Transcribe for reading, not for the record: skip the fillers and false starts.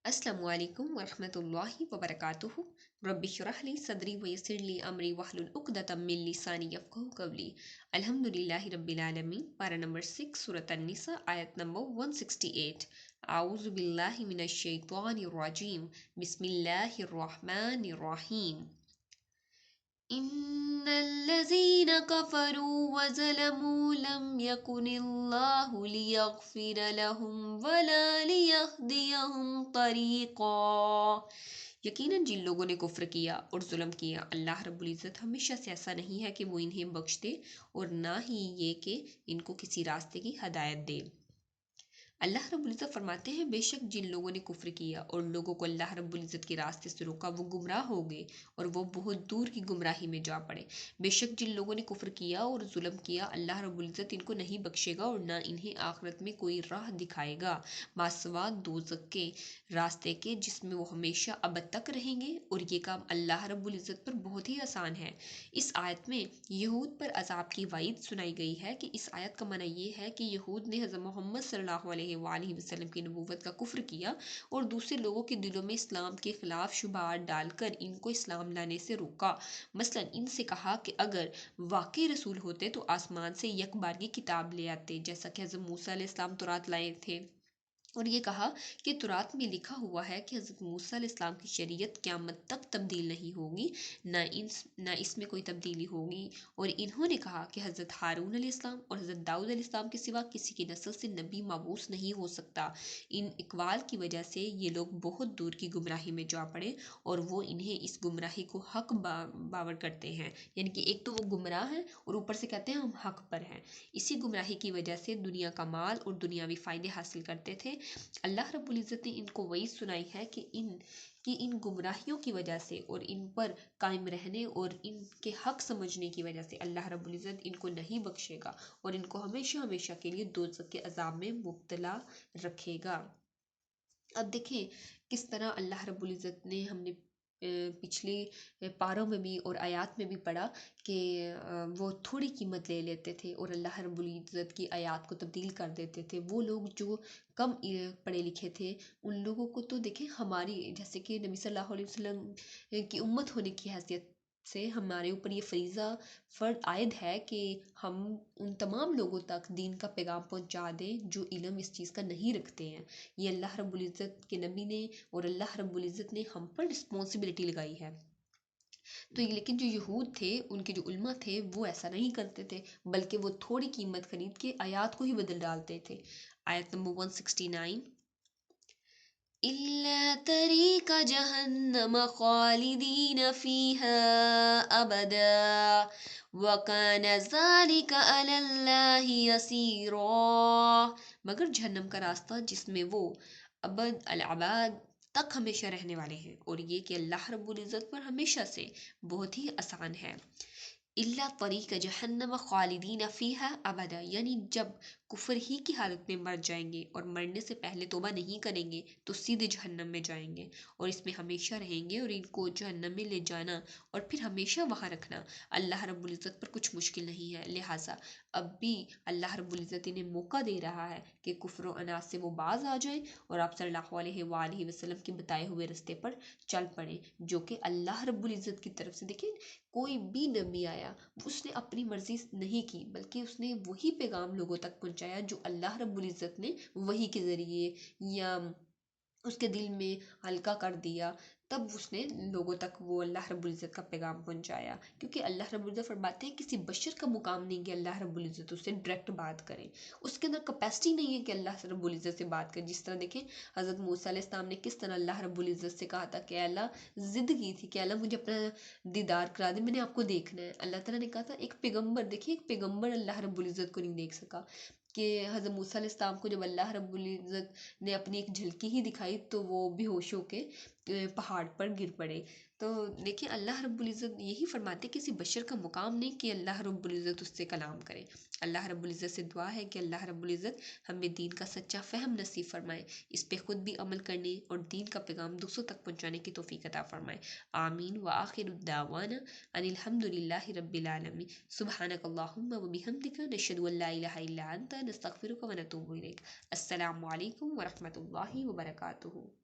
السلام علیکم ورحمۃ اللہ وبرکاتہ۔ رب اشرح لی صدری ویسر لی امری واحلل عقدۃ من لسانی یفقہوا قولی۔ الحمدللہ رب العالمین۔ پارہ نمبر 6 سورۃ النساء، آیت نمبر 168۔ اعوذ باللہ من الشیطان الرجیم، بسم اللہ الرحمن الرحیم۔ ان الذين كفروا وظلموا لم يكن الله ليغفر لهم ولا ليهديهم طريقا۔ یقیناً جن لوگوں نے کفر کیا اور ظلم کیا، اللہ رب العزت ہمیشہ سے ایسا نہیں ہے کہ وہ انہیں بخش دے اور نہ ہی یہ کہ ان کو کسی راستے کی ہدایت دے۔ اللہ رب العزت فرماتے ہیں بے شک جن لوگوں نے کفر کیا اور لوگوں کو اللہ رب العزت کے راستے سے روکا وہ گمراہ ہو گئے اور وہ بہت دور کی گمراہی میں جا پڑے۔ بے شک جن لوگوں نے کفر کیا اور ظلم کیا، اللہ رب العزت ان کو نہیں بخشے گا اور نہ انہیں آخرت میں کوئی راہ دکھائے گا ماسوا دوزخ کے راستے کے، جس میں وہ ہمیشہ ابد تک رہیں گے، اور یہ کام اللہ رب العزت پر بہت ہی آسان ہے۔ اس آیت میں یہود پر عذاب کی وعید سنائی گئی ہے کہ اس آیت کا معنی یہ ہے کہ یہود نے حضرت محمد صلی اللہ علیہ وآلہ وسلم کی نبوت کا کفر کیا اور دوسرے لوگوں کے دلوں میں اسلام کے خلاف شبہات ڈال کر ان کو اسلام لانے سے روکا۔ مثلا ان سے کہا کہ اگر واقعی رسول ہوتے تو آسمان سے یک بار کی کتاب لے آتے، جیسا کہ حضرت موسیٰ علیہ السلام تورات لائے تھے، اور یہ کہا کہ تورات میں لکھا ہوا ہے کہ حضرت موسیٰ علیہ السلام کی شریعت قیامت تک تبدیل نہیں ہوگی، نہ اس میں کوئی تبدیلی ہوگی۔ اور انہوں نے کہا کہ حضرت ہارون علیہ السلام اور حضرت داؤد علیہ السلام کے سوا کسی کی نسل سے نبی مبعوث نہیں ہو سکتا۔ ان اقوال کی وجہ سے یہ لوگ بہت دور کی گمراہی میں جا پڑے اور وہ انہیں اس گمراہی کو حق باور کرتے ہیں، یعنی کہ ایک تو وہ گمراہ ہیں اور اوپر سے کہتے ہیں ہم حق پر ہیں۔ اسی گمراہی کی وجہ سے دنیا کا مال اور دنیاوی فائدے حاصل کرتے تھے۔ اللہ رب العزت نے ان کو وعید سنائی ہے کہ ان گمراہیوں کی وجہ سے اور ان پر قائم رہنے اور ان کے حق سمجھنے کی وجہ سے اللہ رب العزت ان کو نہیں بخشے گا اور ان کو ہمیشہ ہمیشہ کے لیے دوزخ کے عذاب میں مبتلا رکھے گا۔ اب دیکھیں کس طرح اللہ رب العزت نے، ہم نے پچھلے پاروں میں بھی اور آیات میں بھی پڑھا کہ وہ تھوڑی قیمت لے لیتے تھے اور اللہ رب العزت کی آیات کو تبدیل کر دیتے تھے۔ وہ لوگ جو کم پڑھے لکھے تھے ان لوگوں کو تو دیکھیں، ہماری جیسے کہ نبی صلی اللہ علیہ وسلم کی امت ہونے کی حیثیت سے ہمارے اوپر یہ فریضہ فرض عائد ہے کہ ہم ان تمام لوگوں تک دین کا پیغام پہنچا دیں جو علم اس چیز کا نہیں رکھتے ہیں۔ یہ اللہ رب العزت کے نبی نے اور اللہ رب العزت نے ہم پر رسپانسبلٹی لگائی ہے۔ تو لیکن جو یہود تھے، ان کے جو علماء تھے، وہ ایسا نہیں کرتے تھے، بلکہ وہ تھوڑی قیمت خرید کے آیات کو ہی بدل ڈالتے تھے۔ آیت نمبر 169، إِلَّا طَرِيقَ جَهَنَّمَ خَالِدِينَ فِيهَا أَبَدًا وَكَانَ ذَلِكَ عَلَى اللَّهِ يَسِيرًا، مگر جہنم کا راستہ جس میں وہ ابد الاباد تک ہمیشہ رہنے والے ہیں، اور یہ کہ اللہ رب العزت پر ہمیشہ سے بہت ہی آسان ہے۔ اللہ طریق جہنم خالدین فیہا ابدا، یعنی جب کفر ہی کی حالت میں مر جائیں گے اور مرنے سے پہلے توبہ نہیں کریں گے تو سیدھے جہنم میں جائیں گے اور اس میں ہمیشہ رہیں گے، اور ان کو جہنم میں لے جانا اور پھر ہمیشہ وہاں رکھنا اللہ رب العزت پر کچھ مشکل نہیں ہے۔ لہٰذا اب بھی اللہ رب العزت انہیں موقع دے رہا ہے کہ کفر و عناد سے وہ باز آ جائیں اور آپ صلی اللہ علیہ وآلہ وسلم کے بتائے ہوئے رستے پر چل پڑیں، جو کہ اللہ رب العزت کی طرف سے۔ دیکھیں کوئی بھی نبی آیا اس نے اپنی مرضی نہیں کی، بلکہ اس نے وہی پیغام لوگوں تک پہنچایا جو اللہ رب العزت نے وحی کے ذریعے یا اس کے دل میں ہلکا کر دیا، تب اس نے لوگوں تک وہ اللہ رب العزت کا پیغام پہنچایا۔ کیونکہ اللہ رب العزت فرماتے ہیں کسی بشر کا مقام نہیں کہ اللہ رب العزت اس سے ڈائریکٹ بات کرے، اس کے اندر کیپیسٹی نہیں ہے کہ اللہ رب العزت سے بات کرے۔ جس طرح دیکھیں حضرت موسیٰ علیہ السلام نے کس طرح اللہ رب العزت سے کہا تھا کہ اے اللہ، ضد کی تھی کہ اللہ مجھے اپنا دیدار کرا دے، میں نے آپ کو دیکھنا ہے۔ اللہ تعالیٰ نے کہا تھا ایک پیغمبر، دیکھیے ایک پیغمبر اللہ رب العزت کو نہیں دیکھ سکا، کہ حضرت موسیٰ علیہ السلام کو جب اللہ رب العزت نے اپنی ایک جھلکی ہی دکھائی تو وہ بے ہوش ہو کے پہاڑ پر گر پڑے۔ تو دیکھیں اللہ رب العزت یہی فرماتے کسی بشر کا مقام نہیں کہ اللہ رب العزت اس سے کلام کرے۔ اللہ رب العزت سے دعا ہے کہ اللہ رب العزت ہمیں دین کا سچا فہم نصیب فرمائے، اس پہ خود بھی عمل کرنے اور دین کا پیغام دوسروں تک پہنچانے کی توفیق عطا فرمائے۔ آمین۔ وآخر الدعوانا ان الحمد للہ رب العالمین۔ سبحانک اللہم وبحمدک، نشہد ان لا الہ الا انت، نستغفرک ونتوب الیک۔ السلام علیکم ورحمۃ اللہ وبرکاتہ۔